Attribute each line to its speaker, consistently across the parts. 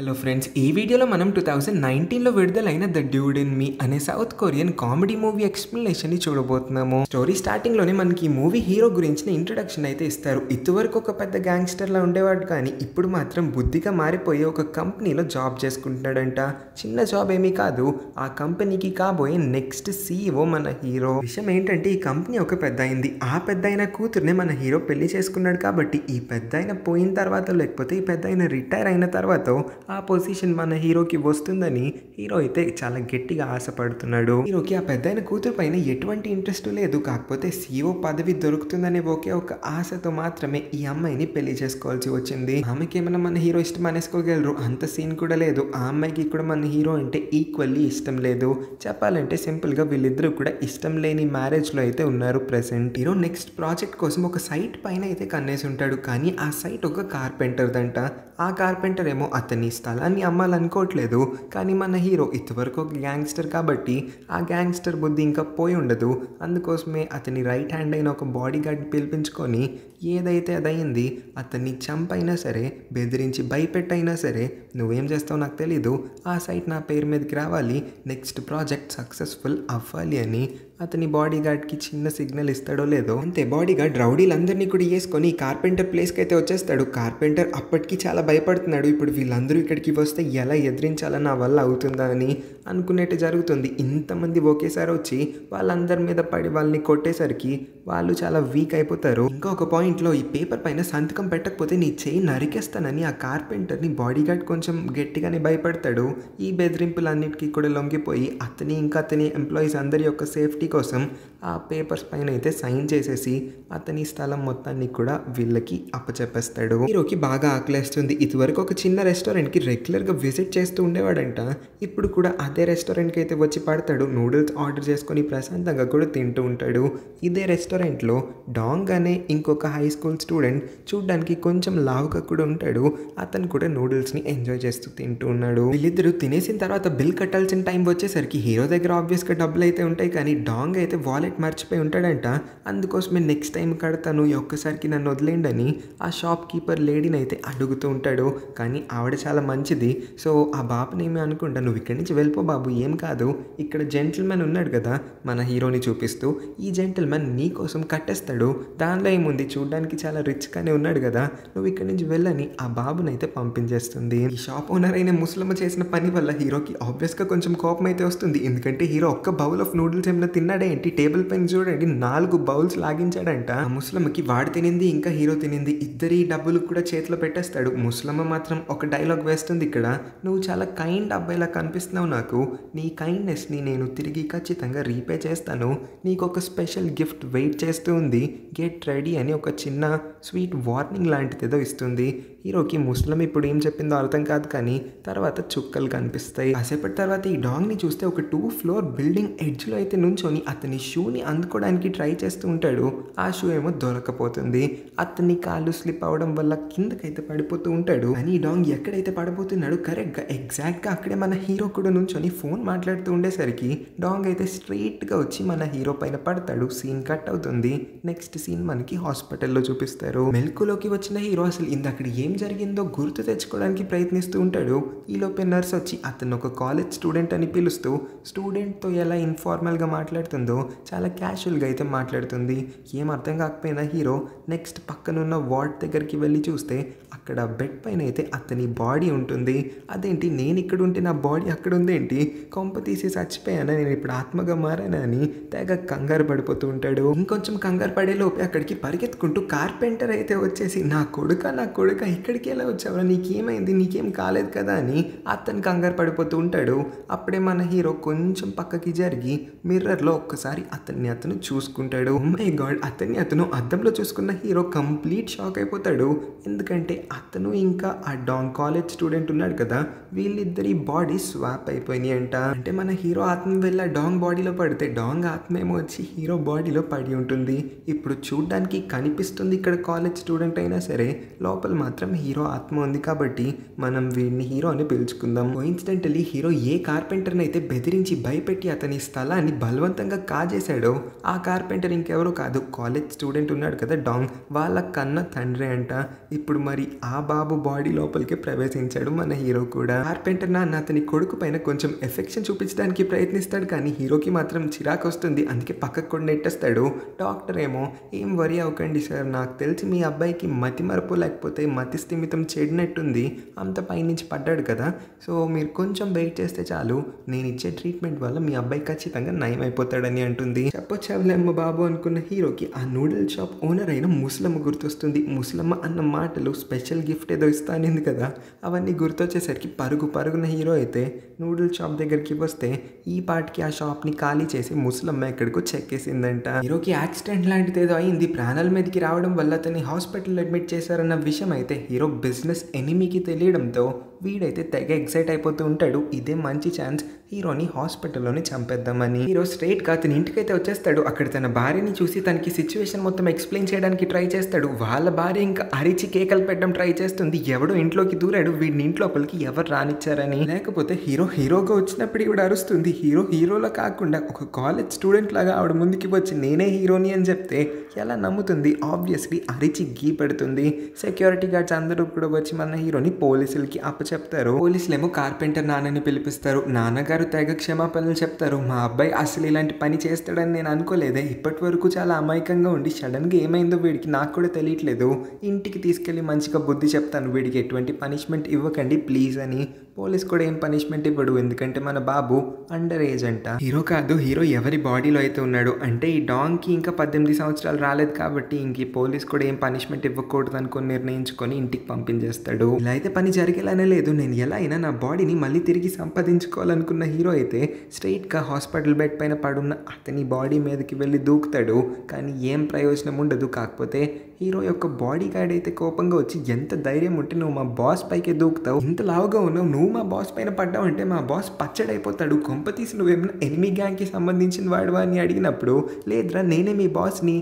Speaker 1: Hello friends, ఈ వీడియోలో మనం 2019లో విడుదలైన ద డ్యూడ్ ఇన్ మీ అనే south Korean comedy movie explanation ని చూడబోతున్నాము. స్టోరీ స్టార్టింగ్ లోనే మనకి ఈ మూవీ హీరో గురించిన ఇంట్రొడక్షన్ అయితే ఇస్తారు. ఇదివరకు ఒక పెద్ద గ్యాంగ్స్టర్ లా ఉండేవాడు, కానీ ఇప్పుడు మాత్రం బుద్ధిగా మారిపోయి ఒక కంపెనీలో జాబ్ చేసుకుంటున్నాడంట. చిన్న జాబ్ ఏమీ కాదు, ఆ కంపెనీకి కాబోయే నెక్స్ట్ CEO మన హీరో. విషయం ఏంటంటే, ఈ కంపెనీ ఒక పెద్ద అయింది, ఆ పెద్ద అయిన కూతుర్నే మన హీరో పెళ్లి చేసుకున్నాడు. కాబట్టి ఈ పెద్ద అయిన పోయిన తర్వాత, లేకపోతే ఈ పెద్ద అయిన రిటైర్ అయిన తర్వాత ఆ పొజిషన్ మన హీరోకి వస్తుందని హీరో అయితే చాలా గట్టిగా ఆశపడుతున్నాడు. హీరోకి ఆ పెద్దయిన కూతురు పైన ఎటువంటి ఇంట్రెస్ట్ లేదు, కాకపోతే CEO పదవి దొరుకుతుందనే ఒకే ఒక ఆశతో మాత్రమే ఈ అమ్మాయిని పెళ్లి చేసుకోవాల్సి వచ్చింది. ఆమెకి ఏమైనా మన హీరో ఇష్టం అనేసుకోగలరు, అంత సీన్ కూడా లేదు. ఆ అమ్మాయికి కూడా మన హీరో అంటే ఈక్వల్లీ ఇష్టం లేదు. చెప్పాలంటే సింపుల్ గా వీళ్ళిద్దరూ కూడా ఇష్టం లేని మ్యారేజ్ లో అయితే ఉన్నారు ప్రెసెంట్. హీరో నెక్స్ట్ ప్రాజెక్ట్ కోసం ఒక సైట్ పైన అయితే కన్నేసి ఉంటాడు, కానీ ఆ సైట్ ఒక కార్పెంటర్ దంట. ఆ కార్పెంటర్ ఏమో అతని స్థలాన్ని అమ్మాలనుకోవట్లేదు, కానీ మన హీరో ఇంతవరకు ఒక గ్యాంగ్స్టర్ కాబట్టి ఆ గ్యాంగ్స్టర్ బుద్ధి ఇంకా పోయి ఉండదు. అందుకోసమే అతని రైట్ హ్యాండ్ అయిన ఒక బాడీ గార్డ్ని పిలిపించుకొని ఏదైతే అదయింది, అతన్ని చంపైనా సరే, బెదిరించి భయపెట్టైనా సరే, నువ్వేం చేస్తావు నాకు తెలీదు, ఆ సైట్ నా పేరు మీదకి రావాలి, నెక్స్ట్ ప్రాజెక్ట్ సక్సెస్ఫుల్ అవ్వాలి అని అతని బాడీ గార్డ్కి చిన్న సిగ్నల్ ఇస్తాడో లేదో అంతే, బాడీ గార్డ్ రౌడీలందరినీ కూడా వేసుకొని కార్పెంటర్ ప్లేస్కి అయితే వచ్చేస్తాడు. కార్పెంటర్ అప్పటికి చాలా భయపడుతున్నాడు, ఇప్పుడు వీళ్ళందరూ ఇక్కడికి వస్తే ఎలా ఎదిరించాలని నా వల్ల అవుతుందా అని అనుకునేట్టు జరుగుతుంది. ఇంతమంది ఒకేసారి వచ్చి వాళ్ళందరి మీద పడి వాళ్ళని కొట్టేసరికి వాళ్ళు చాలా వీక్ అయిపోతారు. ఇంకొక పాయింట్లో ఈ పేపర్ పైన సంతకం పెట్టకపోతే నీ చేయి నరికేస్తానని ఆ కార్పెంటర్ని బాడీ గార్డ్ కొంచెం గట్టిగానే భయపడతాడు. ఈ బెదిరింపులన్నిటికీ కూడా లొంగిపోయి అతని ఇంకా అతని ఎంప్లాయీస్ అందరి యొక్క సేఫ్టీ కోసం ఆ పేపర్స్ పైన అయితే సైన్ చేసేసి అతని స్థలం మొత్తాన్ని కూడా వీళ్ళకి అప్పచెప్పేస్తాడు. హీరోకి బాగా ఆకలేస్తుంది. ఇదివరకు ఒక చిన్న రెస్టారెంట్కి రెగ్యులర్గా విజిట్ చేస్తూ ఉండేవాడంట, ఇప్పుడు కూడా అదే రెస్టారెంట్కి అయితే వచ్చి పడతాడు. నూడిల్స్ ఆర్డర్ చేసుకొని ప్రశాంతంగా కూడా తింటూ ఉంటాడు. ఇదే రెస్టారెంట్లో డాంగ్ అనే ఇంకొక హై స్కూల్ స్టూడెంట్ చూడ్డానికి కొంచెం లావుగా కూడా ఉంటాడు, అతను కూడా నూడిల్స్ని ఎంజాయ్ చేస్తూ తింటూ ఉన్నాడు. వీళ్ళిద్దరూ తినేసిన తర్వాత బిల్ కట్టాల్సిన టైం వచ్చేసరికి హీరో దగ్గర ఆబ్వియస్గా డబ్బులు అయితే ఉంటాయి, కానీ డాంగ్ అయితే వాలెట్ మర్చిపోయి ఉంటాడంట. అందుకోసమే నెక్స్ట్ టైం కడతాను, ఈ ఒక్కసారికి నన్ను వదిలేండని ఆ షాప్ కీపర్ లేడీని అయితే అడుగుతూ ఉంటాడు. కానీ ఆవిడ చాలా మంచిది. సో ఆ బాబుని ఏమి అనుకుంటా, నువ్వు ఇక్కడి నుంచి వెళ్ళిపో బాబు, ఏం కాదు, ఇక్కడ జెంటిల్మెన్ ఉన్నాడు కదా మన హీరోని చూపిస్తూ, ఈ జెంటిల్మెన్ నీ కోసం కట్టేస్తాడు, దానిలో ఏముంది, చూడడానికి చాలా రిచ్గానే ఉన్నాడు కదా, నువ్వు ఇక్కడి నుంచి వెళ్ళని ఆ బాబుని అయితే పంపించేస్తుంది. ఈ షాప్ ఓనర్ అయిన ముసలమ్మ చేసిన పని వల్ల హీరోకి ఆబ్వియస్గా కొంచెం కోపం అయితే వస్తుంది. ఎందుకంటే హీరో ఒక్క బౌల్ ఆఫ్ నూడిల్స్ ఏమైనా తిన్నాడే ఏంటి, టేబుల్ పైన చూడండి 4 బౌల్స్ లాగించాడంట. ఆ ముసలమ్మకి వాడు తినింది ఇంకా హీరో తినింది ఇద్దరి డబ్బులు కూడా చేతిలో పెట్టేస్తాడు. ముసలమ్మ మాత్రం ఒక డైలాగ్ వేస్తుంది ఇక్కడ, నువ్వు చాలా కైండ్ అబ్బాయిలా కనిపిస్తున్నావు నాకు, నీ కైండ్నెస్ని నేను తిరిగి ఖచ్చితంగా రీపే చేస్తాను, నీకు ఒక స్పెషల్ గిఫ్ట్ వెయిట్ చేస్తూ ఉంది, గెట్ రెడీ అని ఒక చిన్న స్వీట్ వార్నింగ్ లాంటిది ఏదో ఇస్తుంది. హీరోకి ముసలమ్మ ఇప్పుడు ఏం చెప్పిందో అర్థం కాదు, కానీ తర్వాత చుక్కలు కనిపిస్తాయి. కాసేపటి తర్వాత ఈ డాగ్ని చూస్తే ఒక 2 ఫ్లోర్ బిల్డింగ్ ఎడ్జ్లో అయితే నుంచొని అతని షూని అందుకోవడానికి ట్రై చేస్తూ ఉంటాడు. ఆ షూ ఏమో దొరకపోతుంది, అతని కాళ్ళు స్లిప్ అవడం వల్ల కిందకైతే పడిపోతూ ఉంటాడు. కానీ ఈ డాగ్ ఎక్కడైతే పడిపోతున్నాడు కరెక్ట్గా ఎగ్జాక్ట్గా అక్కడే మన హీరో కూడా నుంచొని ఫోన్ మాట్లాడుతూ ఉండేసరికి డాగ్ అయితే స్ట్రైట్గా వచ్చి మన హీరో పైన పడతాడు. సీన్ కట్ అవుతుంది. నెక్స్ట్ సీన్ మనకి హాస్పిటల్లో చూపిస్తారు. మెల్కులోకి వచ్చిన హీరో అసలు ఇందక్కడ ఏం జరిగిందో గుర్తు తెచ్చుకోవడానికి ప్రయత్నిస్తూ ఉంటాడు. ఈలోపే నర్స్ వచ్చి అతను ఒక కాలేజ్ స్టూడెంట్ అని పిలుస్తూ స్టూడెంట్తో ఎలా ఇన్ఫార్మల్గా మాట్లాడుతుందో చాలా క్యాషువల్గా అయితే మాట్లాడుతుంది. ఏం అర్థం కాకపోయినా హీరో నెక్స్ట్ పక్కనున్న వార్డ్ దగ్గరికి వెళ్ళి చూస్తే అక్కడ బెడ్ పైన అయితే అతని బాడీ ఉంటుంది. అదేంటి, నేను ఇక్కడ ఉంటే నా బాడీ అక్కడ ఉందేంటి, కొంప తీసి చచ్చిపోయానా, నేను ఇప్పుడు ఆత్మగా మారానా అని తెగ కంగారు పడిపోతూ ఉంటాడు. ఇంకొంచెం కంగారు పడే లోపే అక్కడికి పరిగెత్తుకుంటూ కార్పెంటర్ అయితే వచ్చేసి, నా కొడుక ఇక్కడికి ఎలా వచ్చావా, నీకేమైంది, నీకేం కాలేదు కదా అని అతను కంగారు పడిపోతూ ఉంటాడు. అప్పుడే మన హీరో కొంచెం పక్కకి జరిగి మిర్రర్లో ఒక్కసారి అతను చూసుకుంటాడు. ఓ మై గాడ్, అతను అద్దంలో చూసుకున్న హీరో కంప్లీట్ షాక్ అయిపోతాడు. ఎందుకంటే అతను ఇంకా ఆ డాంగ్ కాలేజ్ స్టూడెంట్ ఉన్నాడు కదా, వీళ్ళిద్దరి బాడీ స్వాప్ అయిపోయినాయి అంట. అంటే మన హీరో ఆత్మ వెళ్ళి డాంగ్ బాడీలో పడితే డాంగ్ ఆత్మ ఏమో వచ్చి హీరో బాడీలో పడి ఉంటుంది. ఇప్పుడు చూడ్డానికి కనిపిస్తుంది ఇక్కడ కాలేజ్ స్టూడెంట్ అయినా సరే, లోపల మాత్రం హీరో ఆత్మ ఉంది. కాబట్టి మనం వీడిని హీరో అని పిలుచుకుందాం. కోఇన్సిడెంటలీ హీరో ఏ కార్పెంటర్ని అయితే బెదిరించి భయపెట్టి అతని స్థలాన్ని బలవంతంగా కాజేశాడో చూస్తాడో ఆ కార్పెంటర్ ఇంకెవరో కాదు, కాలేజ్ స్టూడెంట్ ఉన్నాడు కదా డాంగ్, వాళ్ళ కన్న తండ్రి అంట. ఇప్పుడు మరి ఆ బాబు బాడీ లోపలికి ప్రవేశించాడు మన హీరో కూడా. కార్పెంటర్ నాన్న అతని కొడుకు పైన కొంచెం ఎఫెక్షన్ చూపించడానికి ప్రయత్నిస్తాడు, కానీ హీరోకి మాత్రం చిరాకు వస్తుంది. అందుకే పక్కకు కూడా నెట్టేస్తాడు. డాక్టర్ ఏమో ఏం వరి అవ్వకండి సార్, నాకు తెలిసి మీ అబ్బాయికి మతి మరపు లేకపోతే మతి స్థిమితం చెడినట్టుంది, అంత పైనుంచి పడ్డాడు కదా, సో మీరు కొంచెం వెయిట్ చేస్తే చాలు, నేను ఇచ్చే ట్రీట్మెంట్ వల్ల మీ అబ్బాయి ఖచ్చితంగా నయం అయిపోతాడని అంటుంది. చెప్పొచ్చావులేమ్మ బాబు అనుకున్న హీరోకి ఆ నూడిల్ షాప్ ఓనర్ అయిన ముసలమ్మ గుర్తొస్తుంది. ముసలమ్మ అన్న మాటలు స్పెషల్ గిఫ్ట్ ఏదో ఇస్తానింది కదా, అవన్నీ గుర్తొచ్చేసరికి పరుగున హీరో అయితే నూడిల్ షాప్ దగ్గరికి వస్తే ఈ పాటికి ఆ షాప్ని ఖాళీ చేసి ముసలమ్మ ఎక్కడికో చెక్కేసిందంట. హీరోకి యాక్సిడెంట్ లాంటిది ఏదో అయింది, ప్రాణాల మీదకి రావడం వల్ల అతన్ని హాస్పిటల్లో అడ్మిట్ చేశారన్న విషయం అయితే హీరో బిజినెస్ ఎనిమీకి తెలియడంతో వీడైతే తెగ ఎక్సైట్ అయిపోతూ ఉంటాడు. ఇదే మంచి ఛాన్స్ హీరోని హాస్పిటల్లోనే చంపేద్దామని. హీరో స్ట్రైట్గా అతని ఇంటికైతే వచ్చేస్తాడు. అక్కడ తన భార్యని చూసి తనకి సిచ్యువేషన్ మొత్తం ఎక్స్ప్లెయిన్ చేయడానికి ట్రై చేస్తాడు. వాళ్ళ భార్య ఇంకా అరిచి కేకలు పెట్టడం ట్రై చేస్తుంది, ఎవడో ఇంట్లోకి దూరాడు, వీడిని ఇంట్లోపలికి ఎవరు రానిచ్చారని. లేకపోతే హీరోగా వచ్చినప్పుడు ఇవిడ అరుస్తుంది. హీరోలో కాకుండా ఒక కాలేజ్ స్టూడెంట్ లాగా ఆవిడ ముందుకి వచ్చి నేనే హీరోని అని చెప్తే ఎలా నమ్ముతుంది? ఆబ్వియస్లీ అరిచి గీ పెడుతుంది. సెక్యూరిటీ గార్డ్స్ అందరూ కూడా వచ్చి మన హీరోని పోలీసులకి అప్పచెప్తారు. పోలీసులేమో కార్పెంటర్ నాన్నని పిలిపిస్తారు. నాన్నగారు తెగ క్షమాపణలు చెప్తారు. మా అబ్బాయి అసలు ఇలాంటి పని చేస్తాడని నేను అనుకోలేదే, ఇప్పటి వరకు చాలా అమాయకంగా ఉండి సడన్గా ఏమైందో వీడికి నాకు కూడా తెలియట్లేదు, ఇంటికి తీసుకెళ్ళి మంచిగా బుద్ధి చెప్తాను, వీడికి ఎటువంటి పనిష్మెంట్ ఇవ్వకండి ప్లీజ్ అని. పోలీస్ కూడా ఏం పనిష్మెంట్ ఇవ్వడు, ఎందుకంటే మన బాబు అండర్ ఏజ్ అంట. హీరో ఎవరి బాడీలో అయితే ఉన్నాడు అంటే ఈ డాంగ్కి ఇంకా 18 సంవత్సరాలు రాలేదు కాబట్టి ఇంక పోలీస్ కూడా ఏం పనిష్మెంట్ ఇవ్వకూడదు అనుకుని నిర్ణయించుకొని ఇంటికి పంపించేస్తాడు. ఇలా అయితే పని జరిగేలానే లేదు, నేను ఎలా అయినా నా బాడీని మళ్ళీ తిరిగి సంపాదించుకోవాలనుకున్న హీరో అయితే స్ట్రైట్గా హాస్పిటల్ బెడ్ పైన పడున్న అతని బాడీ మీదకి వెళ్ళి దూకుతాడు. కానీ ఏం ప్రయోజనం ఉండదు. కాకపోతే హీరో యొక్క బాడీ గార్డ్ అయితే కోపంగా వచ్చి ఎంత ధైర్యం ఉంటే నువ్వు మా బాస్ పైకి దూకుతావు, ఇంత లావుగా ఉన్నావు, నువ్వు మా బాస్ పైన పడ్డావు అంటే మా బాస్ పచ్చడైపోతాడు, కొంపతీసి నువ్వేమైనా ఎనిమీ గ్యాంగ్కి సంబంధించిన వాడువా అని అడిగినప్పుడు లేదురా నేనే మీ బాస్ని,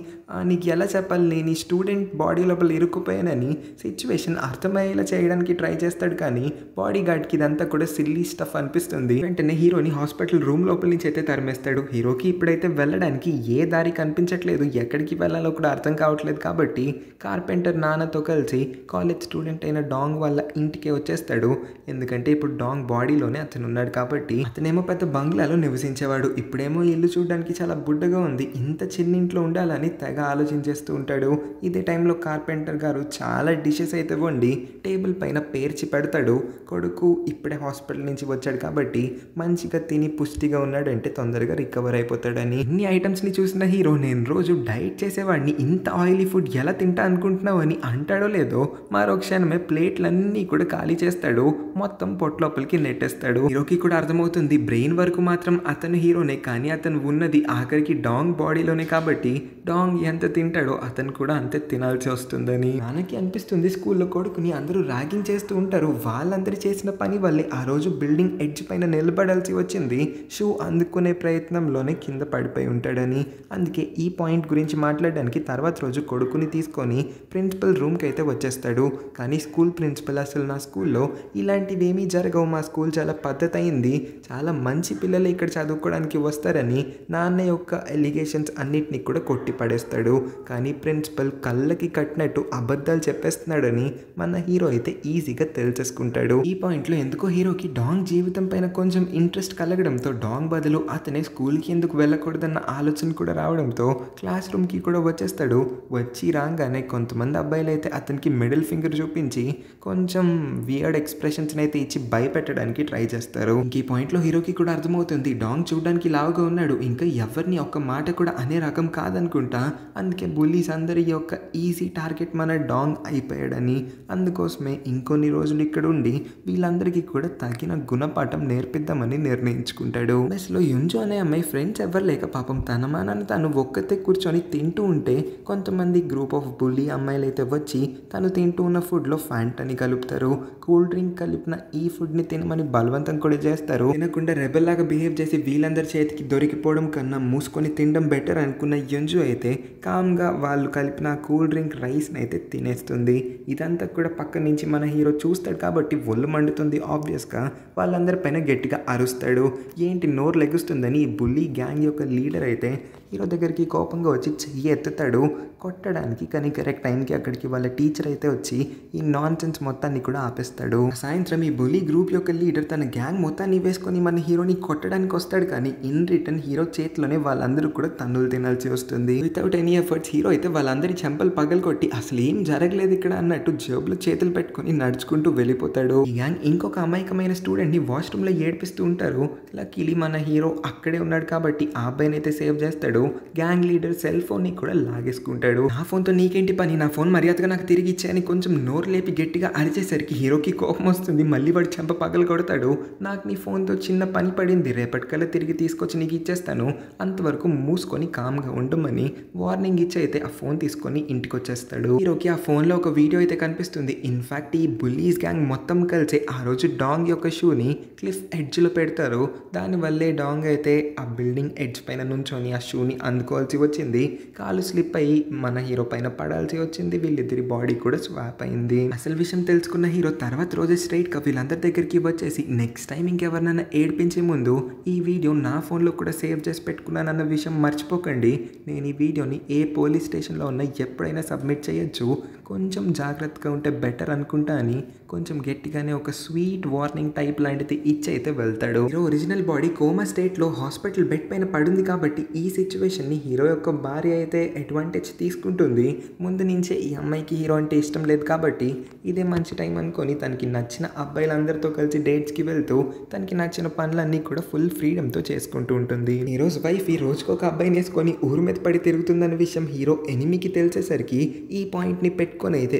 Speaker 1: నీకు ఎలా చెప్పాలి, నేను ఈ స్టూడెంట్ బాడీ లోపల ఇరుక్కుపోయానని సిచ్యువేషన్ అర్థమయ్యేలా చేయడానికి ట్రై చేస్తాడు. కానీ బాడీ గార్డ్కి ఇదంతా కూడా సిల్లీ స్టఫ్ అనిపిస్తుంది. వెంటనే హీరోని హాస్పిటల్ రూమ్ లోపల నుంచి అయితే తరిమేస్తాడు. హీరోకి ఇప్పుడైతే వెళ్ళడానికి ఏ దారి కనిపించట్లేదు, ఎక్కడికి వెళ్ళాలో కూడా అర్థం కావట్లేదు. కాబట్టి కార్పెంటర్ నాన్నతో కలిసి కాలేజ్ స్టూడెంట్ అయిన డాంగ్ వాళ్ళ ఇంటికే వచ్చేస్తాడు. ఎందుకంటే ఇప్పుడు డాంగ్ బాడీలోనే అతను ఉన్నాడు కాబట్టి. అతనేమో పెద్ద బంగ్లాలో నివసించేవాడు, ఇప్పుడేమో ఇల్లు చూడడానికి చాలా బుడ్డగా ఉంది, ఇంత చిన్న ఇంట్లో ఉండాలని తెగ ఆలోచించేస్తూ ఉంటాడు. ఇదే టైంలో కార్పెంటర్ గారు చాలా డిషెస్ అయితే వండి టేబుల్ పైన పేర్చి పెడతాడు. కొడుకు ఇప్పుడే హాస్పిటల్ నుంచి వచ్చాడు కాబట్టి మంచిగా తిని పుష్టిగా ఉన్నాడంటే తొందరగా రికవర్ అయిపోతాడని. ఇన్ని ఐటమ్స్ని చూసిన హీరో నేను రోజు డైట్ చేసేవాడిని, ఇంత ఆయిలీ ఫుడ్ ఎలా తింటా అనుకుంటున్నావు అని అంటాడో లేదో మరో క్షణమే ప్లేట్లన్నీ కూడా ఖాళీ చేస్తాడు, మొత్తం పొట్లోపలికి నెట్టేస్తాడు. హీరోకి కూడా అర్థమవుతుంది బ్రెయిన్ వరకు మాత్రం అతను హీరోనే, కానీ అతను ఉన్నది ఆఖరికి డాంగ్ బాడీలోనే కాబట్టి డాంగ్ ఎంత తింటాడో అతను కూడా అంతే తినాల్సి వస్తుందని. నాన్నకి అనిపిస్తుంది స్కూల్లో కొడుకుని అందరూ ర్యాగింగ్ చేస్తూ ఉంటారు, వాళ్ళందరూ చేసిన పని వల్లే ఆ రోజు బిల్డింగ్ ఎడ్జ్ పైన నిలబడాల్సి వచ్చింది, షూ అందుకునే ప్రయత్నంలోనే కింద పడిపోయి ఉంటాడని. అందుకే ఈ పాయింట్ గురించి మాట్లాడడానికి తర్వాత రోజు కొడుకుని తీసుకొని ప్రిన్సిపల్ రూమ్కి అయితే వచ్చేస్తాడు. కానీ స్కూల్ ప్రిన్సిపల్ అసలు నా స్కూల్లో ఇలాంటివి ఏమీ జరగవు, మా స్కూల్ చాలా పద్ధతి అయింది, చాలా మంచి పిల్లలు ఇక్కడ చదువుకోవడానికి వస్తారని నాన్న యొక్క ఎలిగేషన్స్ అన్నిటినీ కూడా కొట్టి పడేస్తాడు. కానీ ప్రిన్సిపల్ కళ్ళకి కట్టినట్టు అబద్ధాలు చెప్పేస్తున్నాడని మన హీరో అయితే ఈజీగా తెలిసేసుకుంటాడు. ఈ పాయింట్లో ఎందుకో హీరోకి డాంగ్ జీవితం పైన కొంచెం ఇంట్రెస్ట్ కలగడంతో డాంగ్ బదులు అతనే స్కూల్కి ఎందుకు వెళ్ళకూడదన్న ఆలోచన కూడా రావడంతో క్లాస్ రూమ్కి కూడా వచ్చేస్తాడు. వచ్చి రాగానే కొంతమంది అబ్బాయిలు అయితే అతనికి మిడిల్ ఫింగర్ చూపించి కొంచెం వియర్డ్ ఎక్స్ప్రెషన్స్ని అయితే ఇచ్చి భయపెట్టడానికి ట్రై చేస్తారు. ఇంక ఈ పాయింట్లో హీరోకి కూడా అర్థమవుతుంది డాంగ్ చూడడానికి లావుగా ఉన్నాడు, ఇంకా ఎవరిని ఒక్క మాట కూడా అనే రకం కాదనుకుంటా, అందుకే బుల్లీస్ అందరి యొక్క ఈజీ టార్గెట్ మన డాంగ్ అయిపోయాడని. అందుకోసమే ఇంకొన్ని రోజులు ఇక్కడ ఉండి వీళ్ళందరికీ కూడా తగిన గుణపాఠం నేర్పిద్దామని నిర్ణయించుకుంటాడు. మెస్లో యుంజు అనే అమ్మాయి ఫ్రెండ్స్ ఎవరు లేక పాపం తన మానాన్ని తను ఒక్కతే కూర్చొని తింటూ ఉంటే కొంతమంది గ్రూప్ ఆఫ్ బుల్లీ అమ్మాయిలు అయితే వచ్చి తను తింటూ ఉన్న ఫుడ్లో ఫ్యాంటాని కలుపుతారు. కూల్ డ్రింక్ కలిపిన ఈ ఫుడ్ని తినమని బలవంతం కూడా చేస్తారు. తినకుండా రెబెల్ లాగా బిహేవ్ చేసి వీళ్ళందరి చేతికి దొరికిపోవడం కన్నా మూసుకొని తినడం బెటర్ అనుకున్న యుంజు అయితే కామ్గా వాళ్ళు కలిపిన కూల్ డ్రింక్ రైస్ని అయితే తినేస్తుంది. ఇదంతా కూడా పక్క నుంచి మన హీరో చూస్తాడు కాబట్టి ఒళ్ళు మండుతుంది. ఆబ్వియస్గా వాళ్ళందరిపైన గట్టిగా అరుస్తాడు. ఏంటి నోరు లెగుస్తుందని ఈ బుల్లీ గ్యాంగ్ యొక్క లీడర్ అయితే హీరో దగ్గరికి కోపంగా వచ్చి చెయ్యి ఎత్తుతాడు కొట్టడానికి. కానీ కరెక్ట్ టైంకి అక్కడికి వాళ్ళ టీచర్ అయితే వచ్చి ఈ నాన్ సెన్స్ మొత్తాన్ని కూడా ఆపేస్తాడు. సాయంత్రం ఈ బులీ గ్రూప్ యొక్క లీడర్ తన గ్యాంగ్ మొత్తాన్ని వేసుకొని మన హీరోని కొట్టడానికి వస్తాడు. కానీ ఇన్ రిటర్న్ హీరో చేతిలోనే వాళ్ళందరూ కూడా తన్నులు తినాల్సి వస్తుంది. వితౌట్ ఎనీ ఎఫర్ట్స్ హీరో అయితే వాళ్ళందరి చెంపలు పగలకొట్టి అసలు ఏం జరగలేదు ఇక్కడ అన్నట్టు జేబులో చేతులు పెట్టుకుని నడుచుకుంటూ వెళ్ళిపోతాడు. ఈ గ్యాంగ్ ఇంకొక అమాయకమైన స్టూడెంట్ ని వాష్రూమ్ లో ఏడిపిస్తూ ఉంటారు. లక్కీలీ మన హీరో అక్కడే ఉన్నాడు కాబట్టి ఆ అబ్బాయిని అయితే సేవ్ చేస్తాడు. గ్యాంగ్ లీడర్ సెల్ ఫోన్ ని కూడా లాగేసుకుంటాడు. నా ఫోన్ తో నీకేంటి పని, నా ఫోన్ మర్యాదగా నాకు తిరిగి ఇచ్చాయని కొంచెం నోరు లేపి గట్టిగా అరిచేసరికి హీరోకి కోపం వస్తుంది. మళ్ళీ వాడు చెంప పగలు కొడతాడు. నాకు నీ ఫోన్ తో చిన్న పని పడింది, రేపటికల్లా తిరిగి తీసుకొచ్చి నీకు ఇచ్చేస్తాను, అంతవరకు మూసుకొని కామ్గా ఉండమని వార్నింగ్ ఇచ్చి అయితే ఆ ఫోన్ తీసుకొని ఇంటికి వచ్చేస్తాడు. హీరోకి ఆ ఫోన్ లో ఒక వీడియో అయితే కనిపిస్తుంది. ఇన్ఫాక్ట్ ఈ బుల్లీస్ గ్యాంగ్ మొత్తం కలిసి ఆ రోజు డాంగ్ యొక్క షూని క్లిఫ్ ఎడ్జ్ లో పెడతారు. దానివల్లే డాంగ్ అయితే ఆ బిల్డింగ్ ఎడ్జ్ పైన నుంచొని ఆ షూని అందుకోవాల్సి వచ్చింది. కాలు స్లిప్ అయ్యి మన హీరో పైన పడాల్సి వచ్చింది. వీళ్ళిద్దరి బాడీ కూడా స్వాప్ అయింది. అసలు విషయం తెలుసుకున్న హీరో తర్వాత రోజు స్ట్రైట్ గా వీళ్ళందరి దగ్గరికి వచ్చేసి నెక్స్ట్ టైం ఇంకెవరినైనా ఏడిపించే ముందు ఈ వీడియో నా ఫోన్లో కూడా సేవ్ చేసి పెట్టుకున్నానన్న విషయం మర్చిపోకండి. నేను ఈ వీడియోని ఏ పోలీస్ స్టేషన్లో ఉన్న ఎప్పుడైనా సబ్మిట్ చేయొచ్చు, కొంచెం జాగ్రత్తగా ఉంటే బెటర్ అనుకుంటా అని కొంచెం గట్టిగానే ఒక స్వీట్ వార్నింగ్ టైప్ లాంటిది ఇచ్చి అయితే వెళ్తాడు. హీరో ఒరిజినల్ బాడీ కోమా స్టేట్లో హాస్పిటల్ బెడ్ పైన పడింది కాబట్టి ఈ సిచ్యువేషన్ని హీరో యొక్క భార్య అయితే అడ్వాంటేజ్ తీసుకుంటుంది. ముందు నుంచే ఈ అమ్మాయికి హీరో అంటే ఇష్టం లేదు కాబట్టి ఇదే మంచి టైం అనుకొని తనకి నచ్చిన అబ్బాయిలందరితో కలిసి డేట్స్కి వెళ్తూ తనకి నచ్చిన పనులన్నీ కూడా ఫుల్ ఫ్రీడమ్తో చేసుకుంటూ ఉంటుంది. హీరోస్ వైఫ్ ఈ రోజుకు ఒక అబ్బాయిని వేసుకొని ఊరు మీద పడి తిరుగుతుందన్న విషయం హీరో ఎనిమికి తెలిసేసరికి ఈ పాయింట్ని పెట్టుకొని అయితే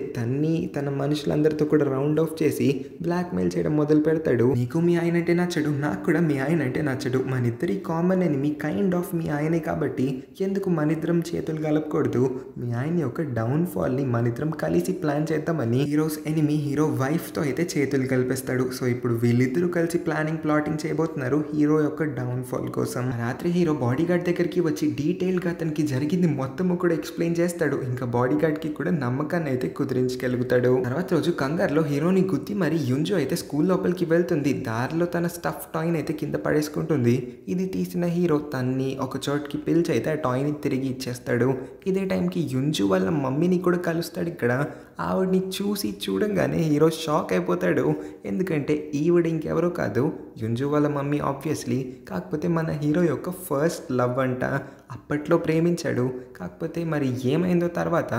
Speaker 1: తన మనుషులందరితో కూడా రౌండ్ ఆఫ్ చేసి బ్లాక్ మెయిల్ చేయడం మొదలు పెడతాడు. నీకు మీ ఆయన అంటే నచ్చడు, నాకు కూడా మీ ఆయన అంటే నచ్చడు, మన ఇద్దరి కామన్ ఎనిమి కైండ్ ఆఫ్ మీ ఆయనే కాబట్టి ఎందుకు మనిద్దరం చేతులు కలపకూడదు, మీ ఆయన యొక్క డౌన్ ఫాల్ ని మనిద్దరం కలిసి ప్లాన్ చేద్దామని హీరోస్ ఎనిమి హీరో వైఫ్ తో అయితే చేతులు కలిపేస్తాడు. సో ఇప్పుడు వీళ్ళిద్దరూ కలిసి ప్లాటింగ్ చేయబోతున్నారు హీరో యొక్క డౌన్ ఫాల్ కోసం. రాత్రి హీరో బాడీ గార్డ్ దగ్గరికి వచ్చి డీటెయిల్ గా అతనికి జరిగింది మొత్తము కూడా ఎక్స్ప్లెయిన్ చేస్తాడు. ఇంకా బాడీ గార్డ్ కి కూడా నమ్మకాన్ని అయితే కుదిరించగలుగుతాడు. తర్వాత రోజు కంగారులో హీరోని గుద్ది మరి యుంజు అయితే స్కూల్ లోపలికి వెళ్తుంది. దారిలో తన స్టఫ్ టాయ్ని అయితే కింద పడేసుకుంటుంది. ఇది తీసిన హీరో తన్ని ఒక చోటుకి పిలిచి అయితే ఆ టాయ్ని తిరిగి ఇచ్చేస్తాడు. ఇదే టైంకి యుంజు వాళ్ళ మమ్మీని కూడా కలుస్తాడు. ఇక్కడ ఆవిడ్ని చూడంగానే హీరో షాక్ అయిపోతాడు. ఎందుకంటే ఈవిడ ఇంకెవరో కాదు, యుంజు వాళ్ళ మమ్మీ ఆబ్వియస్లీ. కాకపోతే మన హీరో యొక్క ఫస్ట్ లవ్ అంట. అప్పట్లో ప్రేమించాడు, కాకపోతే మరి ఏమైందో తర్వాత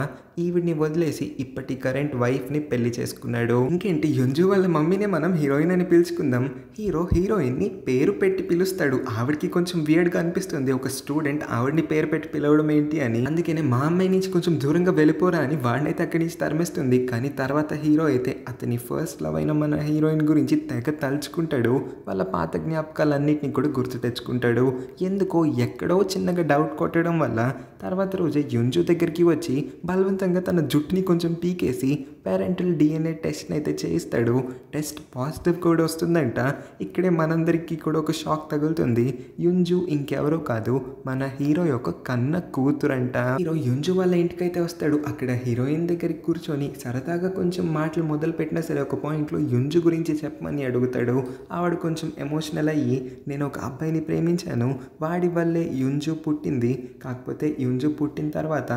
Speaker 1: ఈవిడ్ని వదిలేసి ఇప్పటి కరెంట్ వైఫ్ని పెళ్లి చేసుకున్నాడు. ఇంకేంటి, యుంజు వాళ్ళ మమ్మీనే మనం హీరోయిన్ అని పిలుచుకుందాం. హీరో హీరోయిన్ని పేరు పెట్టి పిలుస్తాడు. ఆవిడకి కొంచెం వియర్డ్గా అనిపిస్తుంది, ఒక స్టూడెంట్ ఆవిడ్ని పేరు పెట్టి పిలవడం ఏంటి అని. అందుకనే మా అమ్మాయి నుంచి కొంచెం దూరంగా వెళ్ళిపోరా అని వాడినైతే అక్కడి నుంచి తరిమేస్తుంది. కానీ తర్వాత హీరో అయితే అతని ఫస్ట్ లవ్ అయిన మన హీరోయిన్ గురించి తెగ తలుచుకుంటాడు. వాళ్ళ పాత జ్ఞాపకాలన్నింటినీ కూడా గుర్తు తెచ్చుకుంటాడు. ఎందుకో ఎక్కడో చిన్నగా డౌట్ కొట్టడం వల్ల తర్వాత రోజే యుంజు దగ్గరికి వచ్చి బలవంతంగా తన జుట్టుని కొంచెం పీకేసి పేరెంటల్ DNA టెస్ట్ని అయితే చేయిస్తాడు. టెస్ట్ పాజిటివ్ కూడా వస్తుందంట. ఇక్కడే మనందరికీ కూడా ఒక షాక్ తగులుతుంది. యుంజు ఇంకెవరో కాదు, మన హీరో యొక్క కన్న కూతురంట. హీరో యుంజు వాళ్ళ ఇంటికైతే వస్తాడు. అక్కడ హీరోయిన్ దగ్గరికి కూర్చొని సరదాగా కొంచెం మాటలు మొదలు పెట్టినా సరే ఒక పాయింట్లో యుంజు గురించి చెప్పమని అడుగుతాడు. ఆవిడ కొంచెం ఎమోషనల్ అయ్యి నేను ఒక అబ్బాయిని ప్రేమించాను, వాడి వల్లే యుంజు పుట్టింది, కాకపోతే యుంజు పుట్టిన తర్వాత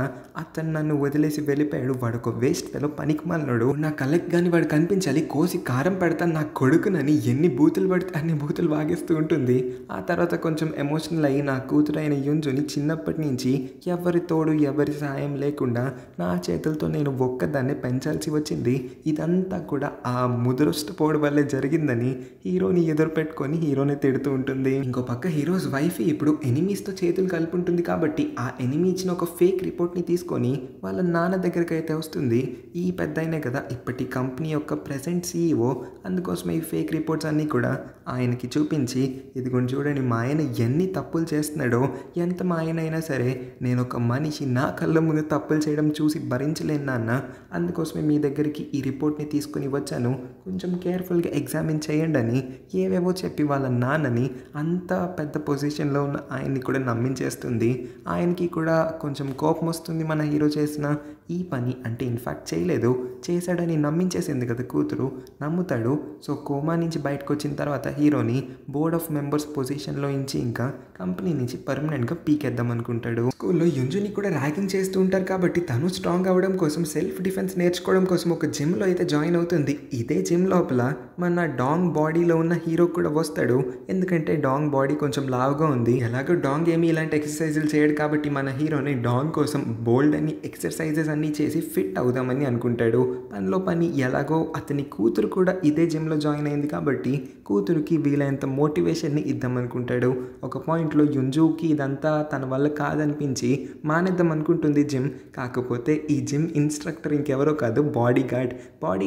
Speaker 1: అతను నన్ను వదిలేసి వెళ్ళిపోయాడు, వాడు ఒక వేస్ట్ ఫెలో పనికి మాలినాడు, నా కళ్ళకి కానీ వాడు కనిపించాలి, కోసి కారం పెడతాను నా కొడుకునని ఎన్ని బూతులు పడితే అన్ని బూతులు వాగేస్తూ ఉంటుంది. ఆ తర్వాత కొంచెం ఎమోషనల్ అయ్యి నా కూతురైన యుంజుని చిన్నప్పటి నుంచి ఎవరి తోడు ఎవరి సహాయం లేకుండా నా చేతులతో నేను ఒక్కదాన్నే పెంచాల్సి వచ్చింది, ఇదంతా కూడా ఆ ముదురుష్టపోవడం వల్లే జరిగిందని హీరోని ఎదురు పెట్టుకొని హీరోని తిడుతూ ఉంటుంది. ఇంకో పక్క హీరోస్ వైఫ్ ఇప్పుడు ఎనిమీస్తో చేతులు కలుపుంటుంది కాబట్టి ఆ ఎనిమీ ఇచ్చిన ఒక ఫేక్ రిపోర్ట్ని తీసుకొని వాళ్ళ నాన్న దగ్గరికి అయితే వస్తుంది. ఈ పెద్దయినే కదా ఇప్పటి కంపెనీ యొక్క ప్రెసెంట్ CEO, అందుకోసమే ఈ ఫేక్ రిపోర్ట్స్ అన్నీ కూడా ఆయనకి చూపించి ఇదిగోండి చూడండి మా ఆయన ఎన్ని తప్పులు చేస్తున్నాడో, ఎంత మా ఆయన అయినా సరే నేను ఒక మనిషి నా కళ్ళ ముందు తప్పులు చేయడం చూసి భరించలేను నాన్న, అందుకోసమే మీ దగ్గరికి ఈ రిపోర్ట్ని తీసుకొని వచ్చాను, కొంచెం కేర్ఫుల్గా ఎగ్జామిన్ చేయండి అని ఏవేవో చెప్పి వాళ్ళ నాన్నని అంత పెద్ద పొజిషన్లో ఉన్న ఆయన్ని కూడా నమ్మించేస్తుంది. ఆయనకి కూడా కొంచెం కోపం వస్తుంది మన హీరో చేసిన ఈ పని అంటే ఇన్ఫ్యాక్ట్ చేయలేదు, చేశాడని నమ్మించేసింది కదా కూతురు, నమ్ముతాడు. సో కోమా నుంచి బయటకు వచ్చిన తర్వాత హీరోని బోర్డ్ ఆఫ్ మెంబర్స్ పొజిషన్లో నుంచి ఇంకా కంపెనీ నుంచి పర్మనెంట్గా పీకేద్దాం అనుకుంటాడు. స్కూల్లో యుంజుని కూడా ర్యాగింగ్ చేస్తూ ఉంటారు కాబట్టి తను స్ట్రాంగ్ అవ్వడం కోసం సెల్ఫ్ డిఫెన్స్ నేర్చుకోవడం కోసం ఒక జిమ్లో అయితే జాయిన్ అవుతుంది. ఇదే జిమ్ లోపల మన డాంగ్ బాడీలో ఉన్న హీరో కూడా వస్తాడు. ఎందుకంటే డాంగ్ బాడీ కొంచెం లావుగా ఉంది. ఎలాగో డాంగ్ ఏమి ఇలాంటి ఎక్సర్సైజులు చేయడు కాబట్టి మన హీరోని డాంగ్ కోసం బోల్డ్ అని ఎక్సర్సైజెస్ అన్నీ చేసి ఫిట్ అవుదామని అనుకుంటాడు. పనిలో పని ఎలాగో అతని కూతురు కూడా ఇదే జిమ్లో జాయిన్ అయింది కాబట్టి కూతురుకి వీలైనంత మోటివేషన్ని ఇద్దామనుకుంటాడు. ఒక పాయింట్లో యుంజుకి ఇదంతా తన వల్ల కాదనిపించి మానేద్దాం అనుకుంటుంది జిమ్. కాకపోతే ఈ జిమ్ ఇన్స్ట్రక్టర్ ఇంకెవరో కాదు, బాడీ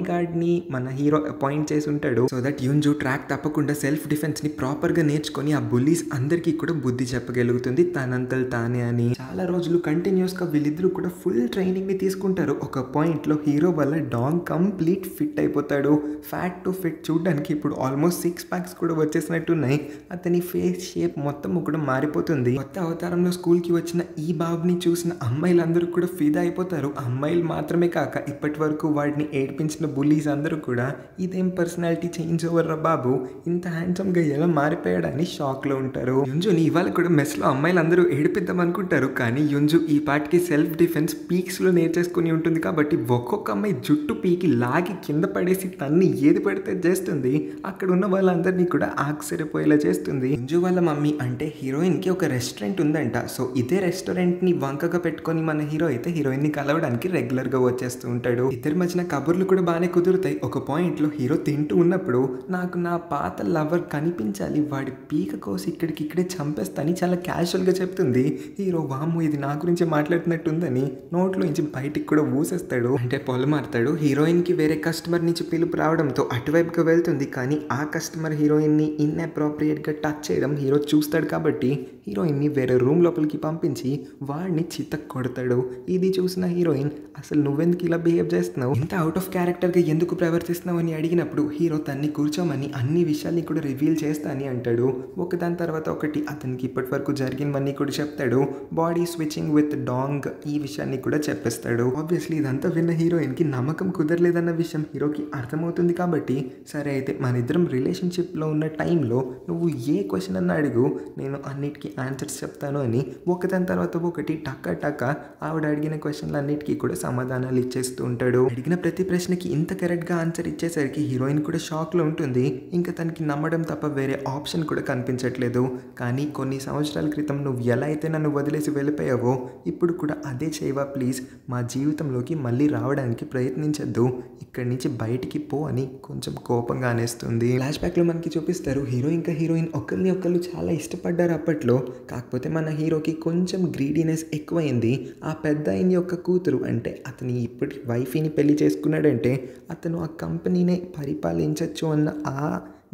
Speaker 1: గార్డ్ని మన హీరో అపాయింట్ చేసి ఉంటాడు. సో దట్ యుంజు ట్రాక్ తప్పకుండా సెల్ఫ్ డిఫెన్స్ని ప్రాపర్గా నేర్చుకొని ఆ బుల్లీస్ అందరికీ కూడా బుద్ధి చెప్పగలుగుతుంది తనంతలు తానే అని. చాలా రోజులు కంటిన్యూస్గా వీళ్ళిద్దరూ కూడా ఫుల్ ట్రైనింగ్ని తీసుకుంటారు. ఒక పాయింట్లో హీరో వల్ల డాంగ్ కంప్లీట్ ఫిట్ అయిపోతాడు. ఫ్యాట్ టు ఫిట్ చూడడానికి ఇప్పుడు ఆల్మోస్ట్ 6 ప్యాక్స్ కూడా వచ్చేసినట్టున్నాయి. అతని ఫేస్ షేప్ మొత్తం కూడా మారిపోతుంది. కొత్త అవతారంలో స్కూల్కి వచ్చిన ఈ బాబుని చూసిన అమ్మాయిలందరూ కూడా ఫిదా అయిపోతారు. అమ్మాయిలు మాత్రమే కాక ఇప్పటి వరకు వాడిని ఏడ్పించిన బుల్లీస్ అందరూ కూడా ఇదేం పర్సనాలిటీ చేంజ్ ఓవర్ రా బాబు, ఇంత హ్యాండ్సమ్గా ఎలా మారిపోయాడని షాక్లో ఉంటారు. యుంజుని ఇవాళ కూడా మెస్లో అమ్మాయిలందరూ ఏడిపిద్దాం అనుకుంటారు. కానీ యుంజు ఈ పాటికి సెల్ఫ్ డిఫెన్స్ పీక్స్లో నేర్చేసుకుని ఉంటుంది కాబట్టి ఒక్కొక్క అమ్మాయి జుట్టు పీకి లాగి కింద పడేసి తన్ని ఏది పడితే చేస్తుంది. అక్కడ ఉన్న వాళ్ళందరినీ కూడా ఆశ్చర్యపోయేలా చేస్తుంది. యుంజు వాళ్ళ మమ్మీ అంటే హీరోయిన్కి ఒక రెస్టారెంట్ ఉందంట. సో ఇదే రెస్టారెంట్ని వంకగా పెట్టుకొని మన హీరో అయితే హీరోయిన్ని కలవడానికి రెగ్యులర్గా వచ్చేస్తూ ఉంటాడు. ఇద్దరి మధ్యన కబుర్లు కూడా బాగానే కుదురుతాయి. ఒక పాయింట్లో హీరో తింటూ ఉన్నప్పుడు నాకు నా పాత లవర్ కనిపించాలి, వాడి పీక కోసి ఇక్కడికిక్కడే చంపేస్తాని చాలా క్యాజువల్గా చెప్తుంది. హీరో వాము ఇది నా గురించి మాట్లాడుతున్నట్టుందని నోట్లో నుంచి బయటికి కూడా ఊసేస్తాడు. అంటే పొలమారుతాడు. హీరోయిన్కి వేరే కస్టమర్ నుంచి పిలుపు రావడంతో అటువైపుగా వెళ్తుంది. కానీ ఆ కస్టమర్ హీరోయిన్ని ఇన్అప్రోప్రియేట్గా టచ్ చేయడం హీరో చూస్తాడు కాబట్టి హీరోయిన్ని వేరే రూమ్ లోపలికి పంపించి వాడిని చితక్ కొడతాడు. ఇది చూసిన హీరోయిన్ అసలు నువ్వెందుకు ఇలా బిహేవ్ చేస్తున్నావు, ఇంత అవుట్ ఆఫ్ క్యారెక్టర్గా ఎందుకు ప్రవర్తిస్తున్నావు అని అడిగినప్పుడు హీరో తన్ని కూర్చోమని అన్ని విషయాల్ని కూడా రివీల్ చేస్తా అని అంటాడు. ఒకదాని తర్వాత ఒకటి అతనికి ఇప్పటి వరకు జరిగినవన్నీ కూడా చెప్తాడు. బాడీ స్విచ్చింగ్ విత్ డాంగ్ ఈ విషయాన్ని కూడా చెప్పేస్తాడు. ఆబ్వియస్లీ ఇదంతా విన్న హీరోయిన్కి నమ్మకం కుదరలేదన్న విషయం హీరోకి అర్థమవుతుంది కాబట్టి సరే అయితే మన ఇద్దరం రిలేషన్షిప్లో ఉన్న టైంలో నువ్వు ఏ క్వశ్చన్ అన్న అడుగు, నేను అన్నిటికీ ఆన్సర్స్ చెప్తాను అని ఒకదాని తర్వాత ఒకటి టక్క ఆవిడ అడిగిన క్వశ్చన్లు అన్నిటికీ కూడా సమాధానాలు ఇచ్చేస్తూ ఉంటాడు. అడిగిన ప్రతి ప్రశ్నకి ఇంత కరెక్ట్గా ఆన్సర్ ఇచ్చేసరికి హీరోయిన్ కూడా షాక్లో ఉంటుంది. ఇంకా తనకి నమ్మడం తప్ప వేరే ఆప్షన్ కూడా కనిపించట్లేదు. కానీ కొన్ని సంవత్సరాల క్రితం నువ్వు ఎలా అయితే నన్ను వదిలేసి వెళ్ళిపోయావో ఇప్పుడు కూడా అదే చేయవా ప్లీజ్, మా జీవితంలోకి మళ్ళీ రావడానికి ప్రయత్నించద్దు, ఇక్కడి నుంచి బయటికి పో అని కొంచెం కోపంగా అనేస్తుంది. ఫ్లాష్ బ్యాక్లో మనకి చూపిస్తారు హీరో ఇంకా హీరోయిన్ ఒకరిని ఒకళ్ళు చాలా ఇష్టపడ్డారు అప్పట్లో. కాకపోతే మన హీరోకి కొంచెం గ్రీడీనెస్ ఎక్కువైంది. ఆ పెద్ద ఆయన యొక్క కూతురు అంటే అతని ఇప్పటి వైఫ్ని పెళ్లి చేసుకున్నాడంటే అతను ఆ కంపెనీనే పరిపాలించవచ్చు అన్న ఆ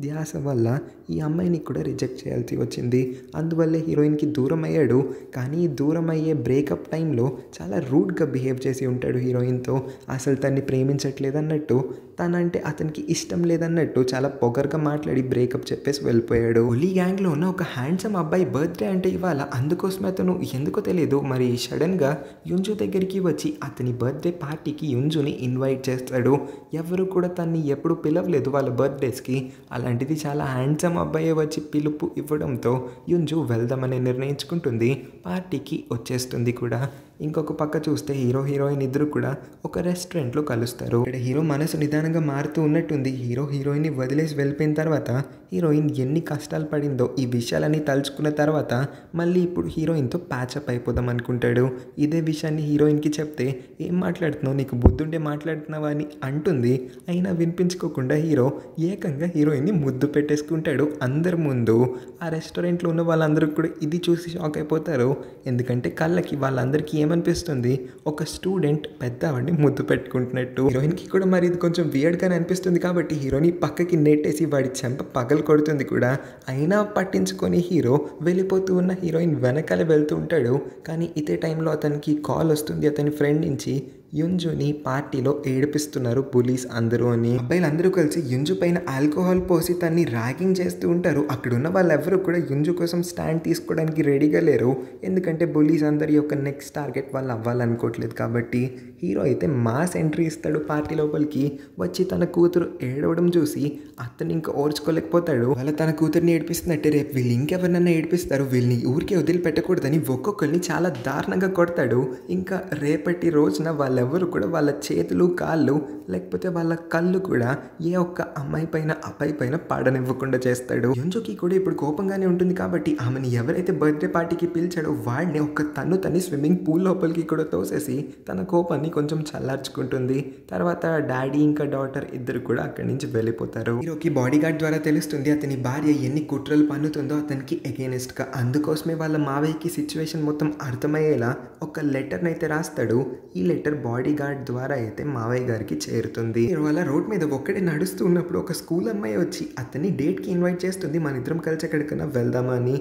Speaker 1: ధ్యాస వల్ల ఈ అమ్మాయిని కూడా రిజెక్ట్ చేయాల్సి వచ్చింది. అందువల్లే హీరోయిన్కి దూరం అయ్యాడు. కానీ దూరం అయ్యే బ్రేకప్ టైంలో చాలా రూడ్గా బిహేవ్ చేసి ఉంటాడు హీరోయిన్తో. అసలు తన్ని ప్రేమించట్లేదన్నట్టు, తనంటే అతనికి ఇష్టం లేదన్నట్టు చాలా పొగర్గా మాట్లాడి బ్రేకప్ చెప్పేసి వెళ్ళిపోయాడు. ఒలీ గ్యాంగ్లో ఉన్న ఒక హ్యాండ్సమ్ అబ్బాయి బర్త్డే అంటే ఇవాళ, అందుకోసమే అతను ఎందుకో తెలియదు మరి సడన్గా యుంజు దగ్గరికి వచ్చి అతని బర్త్డే పార్టీకి యుంజుని ఇన్వైట్ చేస్తాడు. ఎవరు కూడా తన్ని ఎప్పుడు పిలవలేదు వాళ్ళ బర్త్డేస్కి. అలాంటిది చాలా హ్యాండ్సమ్ అబ్బాయి వచ్చి పిలుపు ఇవ్వడంతో యుంజు వెళ్దామని నిర్ణయించుకుంటుంది. పార్టీకి వచ్చేస్తుంది కూడా. ఇంకొక పక్క చూస్తే హీరోయిన్ ఇద్దరు కూడా ఒక రెస్టారెంట్లో కలుస్తారు. ఇక్కడ హీరో మనసు నిదానంగా మారుతూ ఉన్నట్టుంది. హీరోయిన్ని వదిలేసి వెళ్ళిపోయిన తర్వాత హీరోయిన్ ఎన్ని కష్టాలు పడిందో ఈ విషయాలన్నీ తలుచుకున్న తర్వాత మళ్ళీ ఇప్పుడు హీరోయిన్తో ప్యాచప్ అయిపోదాం అనుకుంటాడు. ఇదే విషయాన్ని హీరోయిన్కి చెప్తే ఏం మాట్లాడుతున్నావు, నీకు బుద్ధుండే మాట్లాడుతున్నావా అని అంటుంది. అయినా వినిపించుకోకుండా హీరో ఏకంగా హీరోయిన్ని ముద్దు పెట్టేసుకుంటాడు అందరి ముందు. ఆ రెస్టారెంట్లో ఉన్న వాళ్ళందరూ కూడా ఇది చూసి షాక్ అయిపోతారు. ఎందుకంటే కళ్ళకి వాళ్ళందరికీ ఏమనిపిస్తుంది, ఒక స్టూడెంట్ పెద్దవాడిని ముద్దు పెట్టుకుంటున్నట్టు. హీరోయిన్కి కూడా మరి ఇది కొంచెం వియర్డ్గానే అనిపిస్తుంది కాబట్టి హీరోని పక్కకి నెట్టేసి వాడి చెంప పగలు కొడుతుంది కూడా. అయినా పట్టించుకొని హీరో వెళ్ళిపోతూ ఉన్న హీరోయిన్ వెనకాల వెళ్తూ ఉంటాడు. కానీ ఇదే టైంలో అతనికి కాల్ వస్తుంది అతని ఫ్రెండ్ నుంచి, యుంజుని పార్టీలో ఏడిపిస్తున్నారు పోలీస్ అందరూ అని. అబ్బాయిలందరూ కలిసి యుంజు పైన ఆల్కహాల్ పోసి తన్ని ర్యాగింగ్ చేస్తూ ఉంటారు. అక్కడున్న వాళ్ళెవ్వరూ కూడా యుంజు కోసం స్టాండ్ తీసుకోవడానికి రెడీగా లేరు. ఎందుకంటే పోలీస్ అందరి యొక్క నెక్స్ట్ టార్గెట్ వాళ్ళు అవ్వాలనుకోవట్లేదు కాబట్టి. హీరో అయితే మాస్ ఎంట్రీ ఇస్తాడు పార్టీ లోపలికి. వచ్చి తన కూతురు ఏడవడం చూసి అతను ఇంకా ఓర్చుకోలేకపోతాడు. వాళ్ళ తన కూతురిని ఏడిపిస్తున్నట్టే రేపు వీళ్ళు ఇంకెవరినైనా ఏడిపిస్తారు, వీళ్ళని ఊరికే వదిలిపెట్టకూడదని ఒక్కొక్కరిని చాలా దారుణంగా కొడతాడు. ఇంకా రేపటి రోజున వాళ్ళెవ్వరు కూడా వాళ్ళ చేతులు కాళ్ళు లేకపోతే వాళ్ళ కళ్ళు కూడా ఏ ఒక్క అమ్మాయి పైన అబ్బాయి పైన పాడనివ్వకుండా చేస్తాడు. యుంజుకి కూడా ఇప్పుడు కోపంగానే ఉంటుంది కాబట్టి ఆమెను ఎవరైతే బర్త్డే పార్టీకి పిలిచాడో వాడిని ఒక్క తన్ని స్విమ్మింగ్ పూల్ లోపలికి కూడా తోసేసి తన కోపాన్ని కొంచెం చల్లార్చుకుంటుంది. తర్వాత డాడీ ఇంకా డాటర్ ఇద్దరు కూడా అక్కడి నుంచి వెళ్ళిపోతారు. హీరోకి బాడీ గార్డ్ ద్వారా తెలుస్తుంది అతని భార్య ఎన్ని కుట్రలు పన్నుతుందో అతనికి అగేనిస్ట్ గా. అందుకోసమే వాళ్ళ మావయ్యకి సిచ్యువేషన్ మొత్తం అర్థమయ్యేలా ఒక లెటర్ అయితే రాస్తాడు. ఈ లెటర్ బాడీ గార్డ్ ద్వారా అయితే మావయ్య గారికి చేరుతుంది. వాళ్ళ రోడ్ మీద ఒక్కడే నడుస్తూ ఉన్నప్పుడు ఒక స్కూల్ అమ్మాయి వచ్చి అతన్ని డేట్ కి ఇన్వైట్ చేస్తుంది. మన ఇద్దరం కలిసి ఎక్కడికైనా వెళ్దామా అని.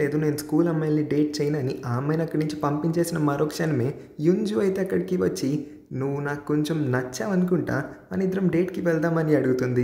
Speaker 1: లేదు నేను స్కూల్ అమ్మాయిని డేట్ చేయనని ఆ అమ్మాయిని అక్కడి నుంచి పంపించేసిన మరో క్షణమే యుంజు అయితే అక్కడికి వచ్చి నువ్వు నాకు కొంచెం నచ్చావనుకుంటా, మన ఇద్దరం డేట్కి వెళ్దామని అడుగుతుంది.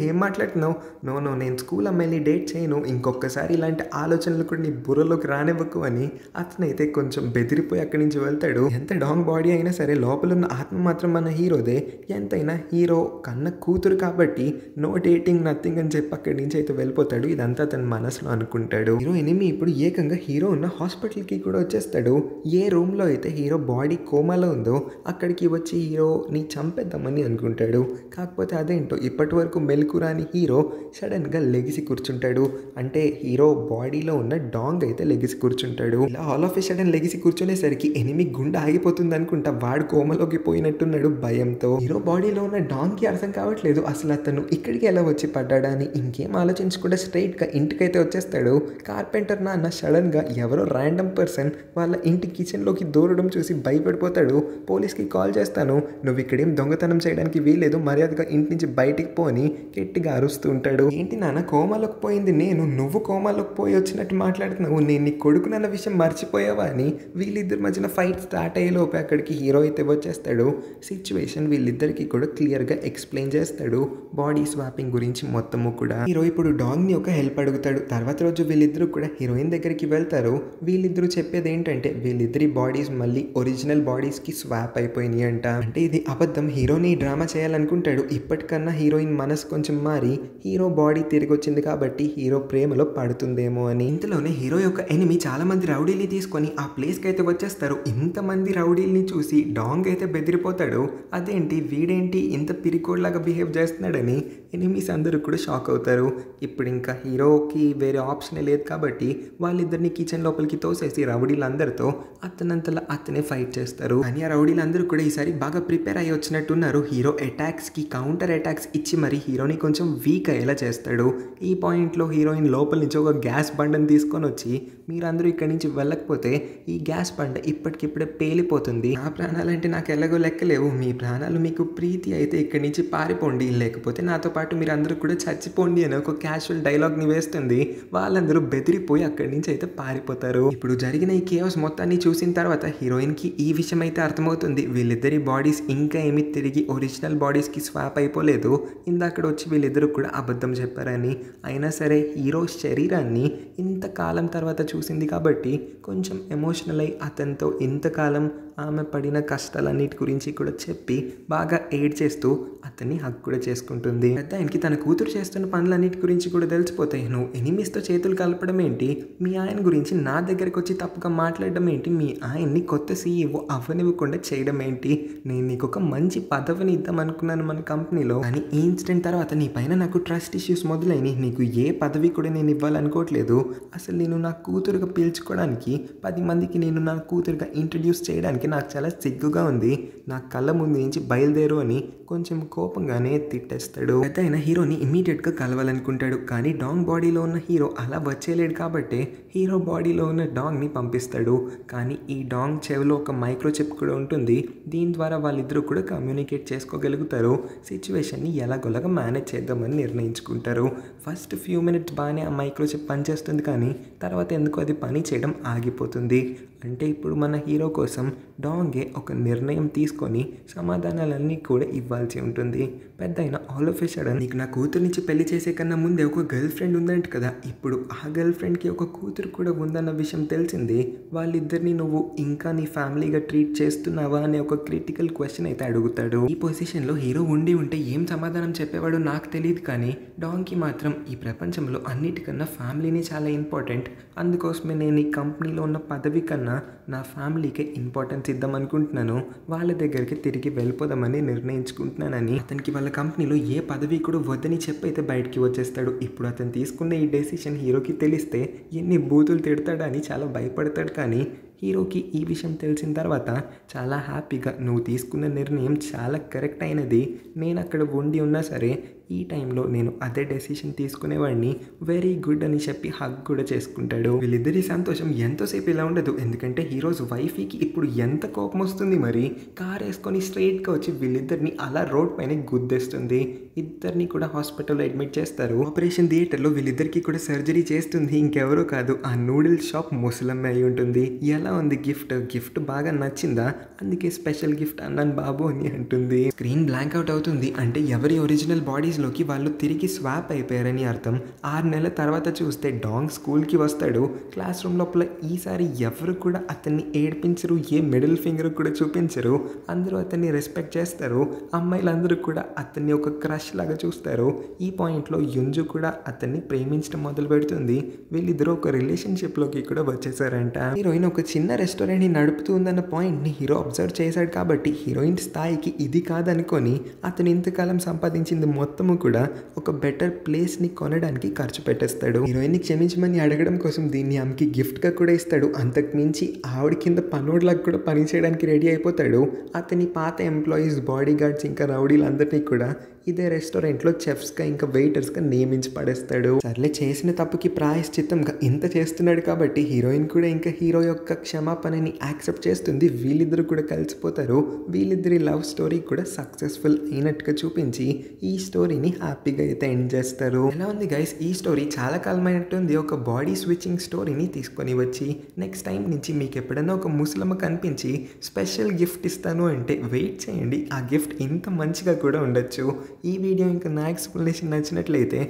Speaker 1: ఏం మాట్లాడుతున్నావు? నో నేను స్కూల్ అమ్మాయిని డేట్ చేయను, ఇంకొకసారి ఇలాంటి ఆలోచనలు కూడా నీ బుర్రలోకి రానివ్వకు అని అతనైతే కొంచెం బెదిరిపోయి అక్కడి నుంచి వెళ్తాడు. ఎంత డాంగ్ బాడీ అయినా సరే లోపల ఉన్న ఆత్మ మాత్రం మన హీరోదే. ఎంతైనా హీరో కన్న కూతురు కాబట్టి నో డేటింగ్ నథింగ్ అని చెప్పి అక్కడి నుంచి అయితే వెళ్ళిపోతాడు. ఇదంతా అతని మనసులో అనుకుంటాడు. హీరో ఎనిమి ఇప్పుడు ఏకంగా హీరో ఉన్న హాస్పిటల్కి కూడా వచ్చేస్తాడు. ఏ రూమ్లో అయితే హీరో బాడీ కోమాలో ఉందో అక్కడికి వచ్చి హీరోని చంపేద్దామని అనుకుంటాడు. కాకపోతే అదేంటో ఇప్పటి వరకు మెలకురాని హీరో సడన్గా లెగిసి కూర్చుంటాడు. అంటే హీరో బాడీలో ఉన్న డాంగ్ అయితే లెగిసి కూర్చుంటాడు. ఇలా ఆల్ ఆఫ్ ఎ సడన్ లెగిసి కూర్చునేసరికి ఎనిమి గుండె ఆగిపోతుంది అనుకుంటా వాడు కోమలోకి పోయినట్టున్నాడు భయంతో. హీరో బాడీలో ఉన్న డాంగ్కి అర్థం కావట్లేదు అసలు అతను ఇక్కడికి ఎలా వచ్చి పడ్డాడా అని. ఇంకేం ఆలోచించకుండా స్ట్రైట్గా ఇంటికైతే వచ్చేస్తాడు. కార్పెంటర్ నాన్న సడన్గా ఎవరో ర్యాండమ్ పర్సన్ వాళ్ళ ఇంటి కిచెన్లోకి దూరడం చూసి భయపడిపోతాడు. పోలీస్కి కాల్ చేస్తాను, నువ్వు ఇక్కడేం దొంగతనం చేయడానికి వీలేదు, మర్యాదగా ఇంటి నుంచి బయటికి పోని గట్టిగా అరుస్తూ ఉంటాడు. ఏంటి నాన్న కోమాలోకి పోయింది నువ్వు కోమాలోకి పోయి వచ్చినట్టు మాట్లాడుతున్నావు, నేను నీ కొడుకునన్న విషయం మర్చిపోయావా అని వీళ్ళిద్దరి మధ్యన ఫైట్ స్టార్ట్ అయ్యేలోపు అక్కడికి హీరో అయితే వచ్చేస్తాడు. సిచ్యువేషన్ వీళ్ళిద్దరికి కూడా క్లియర్గా ఎక్స్ప్లెయిన్ చేస్తాడు బాడీ స్వాపింగ్ గురించి మొత్తము కూడా. హీరో ఇప్పుడు డాగ్ని ఒక హెల్ప్ అడుగుతాడు. తర్వాత రోజు వీళ్ళిద్దరూ కూడా హీరోయిన్ దగ్గరికి వెళ్తారు. వీళ్ళిద్దరూ చెప్పేది ఏంటంటే వీళ్ళిద్దరి బాడీస్ మళ్ళీ ఒరిజినల్ బాడీస్కి స్వాప్ అయిపోయినాయి అంట. అంటే ఇది అబద్ధం. హీరోని డ్రామా చేయాలనుకుంటాడు. ఇప్పటికన్నా హీరోయిన్ మనసు కొంచెం మారి హీరో బాడీ తిరిగి వచ్చింది కాబట్టి హీరో ప్రేమలో పడుతుందేమో అని. ఇంతలోనే హీరో యొక్క ఎనిమి చాలా మంది రౌడీని తీసుకొని ఆ ప్లేస్కి అయితే వచ్చేస్తారు. ఇంతమంది రౌడీల్ని చూసి డాంగ్ అయితే బెదిరిపోతాడు. అదేంటి వీడేంటి ఇంత పిరికోడ్లాగా బిహేవ్ చేస్తున్నాడని ఎనిమీస్ అందరూ కూడా షాక్ అవుతారు. ఇప్పుడు ఇంకా హీరోకి వేరే ఆప్షన్ లేదు కాబట్టి వాళ్ళిద్దరిని కిచెన్ లోపలికి తోసేసి రౌడీలందరితో అతనంతలా అతనే ఫైట్ చేస్తారు. కానీ ఆ రౌడీలందరూ కూడా ఈసారి బాగా ప్రిపేర్ అయ్యి వచ్చినట్టున్నారు. హీరో అటాక్స్కి కౌంటర్ అటాక్స్ ఇచ్చి మరి హీరోని కొంచెం వీక్ అయ్యేలా చేస్తాడు. ఈ పాయింట్లో హీరోయిన్ లోపల నుంచి ఒక గ్యాస్ బండని తీసుకొని వచ్చి మీరందరూ ఇక్కడి నుంచి వెళ్ళకపోతే ఈ గ్యాస్ బండ ఇప్పటికిప్పుడే పేలిపోతుంది, నా ప్రాణాలంటే నాకు ఎలాగో లెక్కలేవు, మీ ప్రాణాలు మీకు ప్రీతి అయితే ఇక్కడి నుంచి పారిపోండి, లేకపోతే నాతో పాటు మీరు అందరూ కూడా చచ్చిపోండి అని ఒక క్యాషువల్ డైలాగ్ని వేస్తుంది. వాళ్ళందరూ బెదిరిపోయి అక్కడి నుంచి అయితే పారిపోతారు. ఇప్పుడు జరిగిన ఈ కేవస్ మొత్తాన్ని చూసిన తర్వాత హీరోయిన్కి ఈ విషయం అయితే అర్థమవుతుంది. వీళ్ళిద్దరి బాడీస్ ఇంకా ఏమి తిరిగి ఒరిజినల్ బాడీస్కి స్వాప్ అయిపోలేదు, ఇందాక వచ్చి వీళ్ళిద్దరూ కూడా అబద్ధం చెప్పారని. అయినా సరే హీరో శరీరాన్ని ఇంతకాలం తర్వాత చూసింది కాబట్టి కొంచెం ఎమోషనల్ అయి అతనితో ఇంతకాలం ఆమె పడిన కష్టాలన్నిటి గురించి కూడా చెప్పి బాగా ఏడ్ చేస్తూ అతన్ని హక్ కూడా చేసుకుంటుంది. ఆయనకి తన కూతురు చేస్తున్న పనులన్నిటి గురించి కూడా తెలిసిపోతాయి. నువ్వు ఎనిమిస్తో చేతులు కలపడం ఏంటి, మీ ఆయన గురించి నా దగ్గరకు వచ్చి తప్పుగా మాట్లాడడం ఏంటి, మీ ఆయన్ని కొత్త సీఈఓ అవ్వనివ్వకుండా చేయడం ఏంటి, నేను నీకు ఒక మంచి పదవిని ఇద్దాం అనుకున్నాను మన కంపెనీలో, కానీ ఈ ఇన్సిడెంట్ తర్వాత నీ పైన నాకు ట్రస్ట్ ఇష్యూస్ మొదలైనవి, నీకు ఏ పదవి కూడా నేను ఇవ్వాలనుకోవట్లేదు, అసలు నేను నా కూతురుగా పిలుచుకోవడానికి 10 మందికి నేను నా కూతురుగా ఇంట్రడ్యూస్ చేయడానికి నాకు చాలా సిగ్గుగా ఉంది, నా కళ్ళ ముందు నుంచి బయలుదేరు అని కొంచెం కోపంగానే తిట్టేస్తాడు. అయితే ఆయన హీరోని ఇమ్మీడియట్గా కలవాలనుకుంటాడు. కానీ డాంగ్ బాడీలో ఉన్న హీరో అలా వచ్చేలేడు కాబట్టి హీరో బాడీలో ఉన్న డాంగ్ని పంపిస్తాడు. కానీ ఈ డాంగ్ చెవిలో ఒక మైక్రో చిప్ కూడా ఉంటుంది. దీని ద్వారా వాళ్ళిద్దరూ కూడా కమ్యూనికేట్ చేసుకోగలుగుతారు. సిచ్యువేషన్ని ఎలాగోలాగా మేనేజ్ చేద్దామని నిర్ణయించుకుంటారు. ఫస్ట్ ఫ్యూ మినిట్స్ బాగానే ఆ మైక్రోచిప్ పనిచేస్తుంది, కానీ తర్వాత ఎందుకో అది పని చేయడం ఆగిపోతుంది. అంటే ఇప్పుడు మన హీరో కోసం డాంగే ఒక నిర్ణయం తీసుకొని సమాధానాలన్నీ కూడా ఇవ్వాల్సి ఉంటుంది. పెద్ద అయిన ఆల్ ఆఫ్ ఎ సడన్ నీకు నా కూతురునిచ్చి పెళ్లి చేసే కన్నా ముందే ఒక గర్ల్ ఫ్రెండ్ ఉందంట కదా, ఇప్పుడు ఆ గర్ల్ ఫ్రెండ్కి ఒక కూతురు కూడా ఉందన్న విషయం తెలిసింది. వాళ్ళిద్దరిని నువ్వు ఇంకా నీ ఫ్యామిలీగా ట్రీట్ చేస్తున్నావా అనే ఒక క్రిటికల్ క్వశ్చన్ అయితే అడుగుతాడు. ఈ పొజిషన్లో హీరో ఉండి ఉంటే ఏం సమాధానం చెప్పేవాడు నాకు తెలియదు, కానీ డాంకి మాత్రం ఈ ప్రపంచంలో అన్నిటికన్నా ఫ్యామిలీనే చాలా ఇంపార్టెంట్, అందుకోసమే నేను ఈ కంపెనీలో ఉన్న పదవి కన్నా నా ఫ్యామిలీకే ఇంపార్టెన్స్ ఇద్దాం అనుకుంటున్నాను, వాళ్ళ దగ్గరికి తిరిగి వెళ్ళిపోదామని నిర్ణయించుకుంటున్నానని అతనికి వాళ్ళ కంపెనీలో ఏ పదవి కూడా వద్దని చెప్పి అయితే బయటికి వచ్చేస్తాడు. ఇప్పుడు అతను తీసుకున్న ఈ డెసిషన్ హీరోకి తెలిస్తే ఎన్ని బూతులు తిడతాడని చాలా భయపడతాడు, కానీ హీరోకి ఈ విషయం తెలిసిన తర్వాత చాలా హ్యాపీగా నువ్వు తీసుకున్న నిర్ణయం చాలా కరెక్ట్ అయినది, నేను అక్కడ ఉండి ఉన్నా సరే ఈ టైంలో నేను అదే డెసిషన్ తీసుకునేవాడిని, వెరీ గుడ్ అని చెప్పి హగ్ కూడా చేసుకుంటాడు. వీళ్ళిద్దరి సంతోషం ఎంతోసేపు ఇలా ఉండదు, ఎందుకంటే హీరోస్ వైఫీకి ఇప్పుడు ఎంత కోపం వస్తుంది, మరి కార్ వేసుకొని స్ట్రైట్గా వచ్చి వీళ్ళిద్దరిని అలా రోడ్ పైన గుద్దేస్తుంది. ఇద్దరిని కూడా హాస్పిటల్లో అడ్మిట్ చేస్తారు. ఆపరేషన్ థియేటర్లో వీళ్ళిద్దరికి కూడా సర్జరీ చేస్తుంది ఇంకెవరో కాదు, ఆ నూడిల్స్ షాప్ ముసలమ్మ అయి ఉంటుంది. ఎలా ఉంది గిఫ్ట్ బాగా నచ్చిందా, అందుకే స్పెషల్ గిఫ్ట్ అన్నాను బాబు అని అంటుంది. స్క్రీన్ బ్లాంక్ అవుట్ అవుతుంది, అంటే ఎవరి ఒరిజినల్ బాడీస్లోకి వాళ్ళు తిరిగి స్వాప్ అయిపోయారని అర్థం. 6 నెలల తర్వాత చూస్తే డాంగ్ స్కూల్కి వస్తాడు. క్లాస్ రూమ్ లోపల ఈసారి ఎవరు కూడా అతన్ని ఏడ్పించరు, ఏ మిడిల్ ఫింగర్ కూడా చూపించరు, అందరూ అతన్ని రెస్పెక్ట్ చేస్తారు. అమ్మాయిలందరూ కూడా అతన్ని ఒక క్రష్ లాగా చూస్తారు. ఈ పాయింట్లో యుంజు కూడా అతన్ని ప్రేమించడం మొదలు పెడుతుంది. వీళ్ళిద్దరూ ఒక రిలేషన్షిప్లోకి కూడా వచ్చేసారంట. హీరోయిన్ ఒక చిన్న రెస్టారెంట్ని నడుపుతూ ఉందన్న పాయింట్ని హీరో అబ్జర్వ్ చేశాడు, కాబట్టి హీరోయిన్ స్థాయికి ఇది కాదనుకొని అతను ఇంతకాలం సంపాదించింది మొత్తము కూడా ఒక బెటర్ ప్లేస్ని కొనడానికి ఖర్చు పెట్టేస్తాడు. హీరోయిన్ని క్షమించమని అడగడం కోసం దీన్ని ఆమెకి గిఫ్ట్గా కూడా ఇస్తాడు. అంతకు మించి ఆవిడ కింద పనోడ్లాగా కూడా పని చేయడానికి రెడీ అయిపోతాడు. అతని పాత ఎంప్లాయీస్, బాడీ గార్డ్స్ ఇంకా రౌడీలందరినీ కూడా ఇదే రెస్టారెంట్లో చెఫ్స్గా ఇంకా వెయిటర్స్గా నియమించి పడేస్తాడు. సర్లే, చేసిన తప్పుకి ప్రాయశ్చిత్తంగా ఇంత చేస్తున్నాడు కాబట్టి హీరోయిన్ కూడా ఇంకా హీరో యొక్క క్షమాపణని యాక్సెప్ట్ చేస్తుంది. వీళ్ళిద్దరు కూడా కలిసిపోతారు. వీళ్ళిద్దరి లవ్ స్టోరీ కూడా సక్సెస్ఫుల్ అయినట్టుగా చూపించి ఈ స్టోరీని హ్యాపీగా అయితే ఎండ్ చేస్తారు. ఎలా ఉంది గైస్ ఈ స్టోరీ? చాలా కాలమైనట్టుంది. ఒక బాడీ స్విచ్చింగ్ స్టోరీని తీసుకొని వచ్చి నెక్స్ట్ టైం నుంచి మీకు ఎప్పుడైనా ఒక ముసలమ్మ కనిపించి స్పెషల్ గిఫ్ట్ ఇస్తాను అంటే వెయిట్ చేయండి, ఆ గిఫ్ట్ ఇంత మంచిగా కూడా ఉండొచ్చు. ఈ వీడియో ఇంకా నా ఎక్స్ప్లెనేషన్ నచ్చినట్లయితే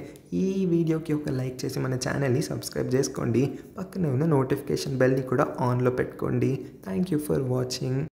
Speaker 1: ఈ వీడియోకి ఒక లైక్ చేసి మన ఛానల్ని సబ్స్క్రైబ్ చేసుకోండి. పక్కనే ఉన్న నోటిఫికేషన్ బెల్ని కూడా ఆన్లో పెట్టుకోండి. Thank you for watching.